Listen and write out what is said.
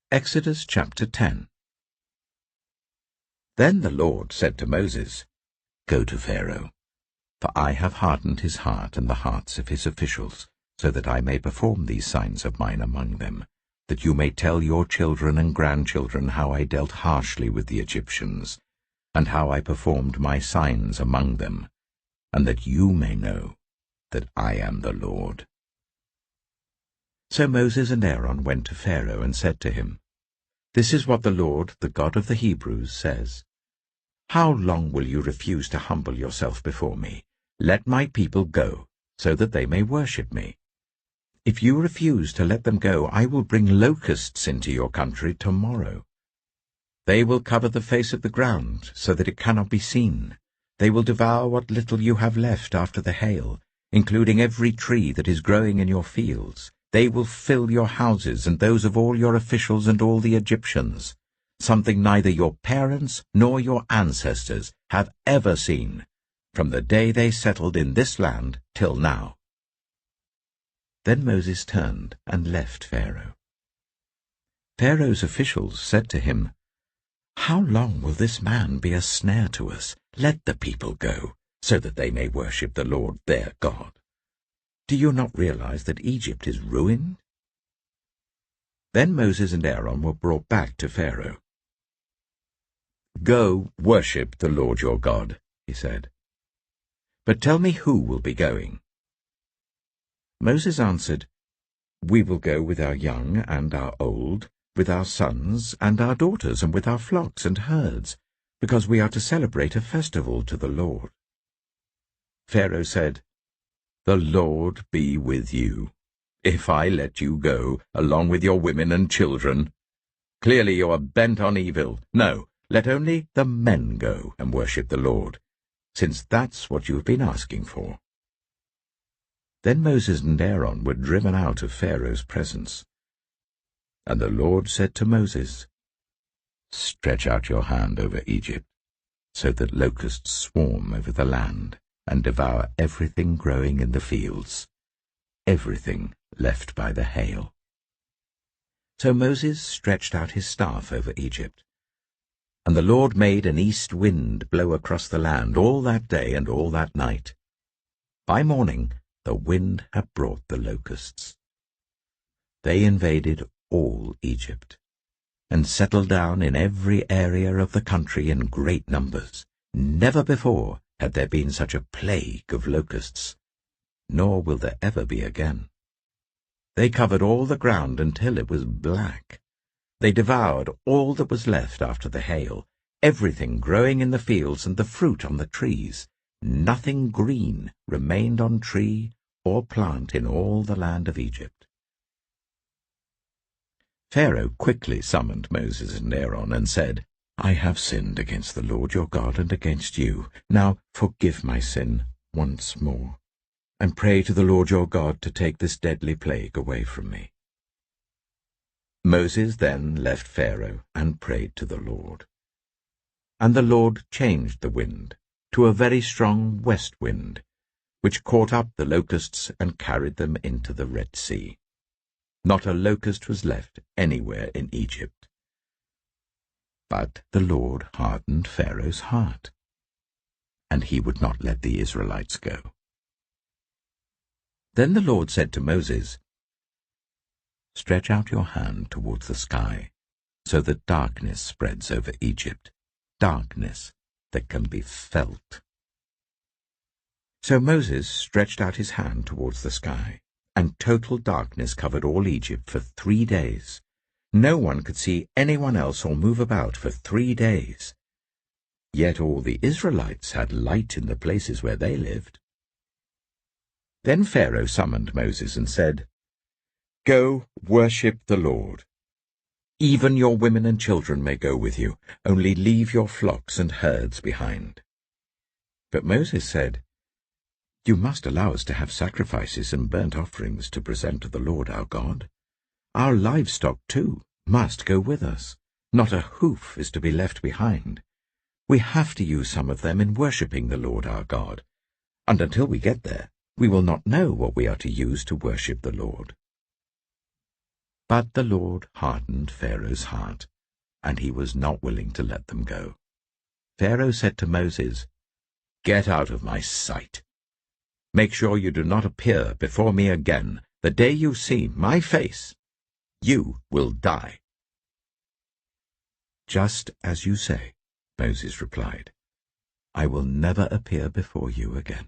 Exodus chapter 10. Then the Lord said to Moses, "Go to Pharaoh, for I have hardened his heart and the hearts of his officials, so that I may perform these signs of mine among them, that you may tell your children and grandchildren how I dealt harshly with the Egyptians, and how I performed my signs among them, and that you may know that I am the Lord." So Moses and Aaron went to Pharaoh and said to him, "This is what the Lord, the God of the Hebrews, says. How long will you refuse to humble yourself before me? Let my people go, so that they may worship me. If you refuse to let them go, I will bring locusts into your country tomorrow. They will cover the face of the ground, so that it cannot be seen. They will devour what little you have left after the hail, including every tree that is growing in your fields. They will fill your houses and those of all your officials and all the Egyptians, something neither your parents nor your ancestors have ever seen, from the day they settled in this land till now." Then Moses turned and left Pharaoh. Pharaoh's officials said to him, "How long will this man be a snare to us? Let the people go, so that they may worship the Lord their God. Do you not realize that Egypt is ruined?" Then Moses and Aaron were brought back to Pharaoh. "Go, worship the Lord your God," he said. "But tell me who will be going." Moses answered, "We will go with our young and our old, with our sons and our daughters, and with our flocks and herds, because we are to celebrate a festival to the Lord." Pharaoh said, "The Lord be with you, if I let you go, along with your women and children. Clearly you are bent on evil. No, let only the men go and worship the Lord, since that's what you have been asking for." Then Moses and Aaron were driven out of Pharaoh's presence. And the Lord said to Moses, "Stretch out your hand over Egypt, so that locusts swarm over the land, and devour everything growing in the fields, everything left by the hail." So Moses stretched out his staff over Egypt, and the Lord made an east wind blow across the land all that day and all that night. By morning the wind had brought the locusts. They invaded all Egypt, and settled down in every area of the country in great numbers. Never before had there been such a plague of locusts, nor will there ever be again. They covered all the ground until it was black. They devoured all that was left after the hail, everything growing in the fields and the fruit on the trees. Nothing green remained on tree or plant in all the land of Egypt. Pharaoh quickly summoned Moses and Aaron and said, "I have sinned against the Lord your God and against you. Now forgive my sin once more, and pray to the Lord your God to take this deadly plague away from me." Moses then left Pharaoh and prayed to the Lord. And the Lord changed the wind to a very strong west wind, which caught up the locusts and carried them into the Red Sea. Not a locust was left anywhere in Egypt. But the Lord hardened Pharaoh's heart, and he would not let the Israelites go. Then the Lord said to Moses, "Stretch out your hand towards the sky, so that darkness spreads over Egypt, darkness that can be felt." So Moses stretched out his hand towards the sky, and total darkness covered all Egypt for 3 days. No one could see anyone else or move about for 3 days. Yet all the Israelites had light in the places where they lived. Then Pharaoh summoned Moses and said, "Go, worship the Lord. Even your women and children may go with you, only leave your flocks and herds behind." But Moses said, "You must allow us to have sacrifices and burnt offerings to present to the Lord our God. Our livestock, too, must go with us. Not a hoof is to be left behind. We have to use some of them in worshipping the Lord our God, and until we get there, we will not know what we are to use to worship the Lord." But the Lord hardened Pharaoh's heart, and he was not willing to let them go. Pharaoh said to Moses, "Get out of my sight. Make sure you do not appear before me again. The day you see my face, you will die." "Just as you say," Moses replied. "I will never appear before you again."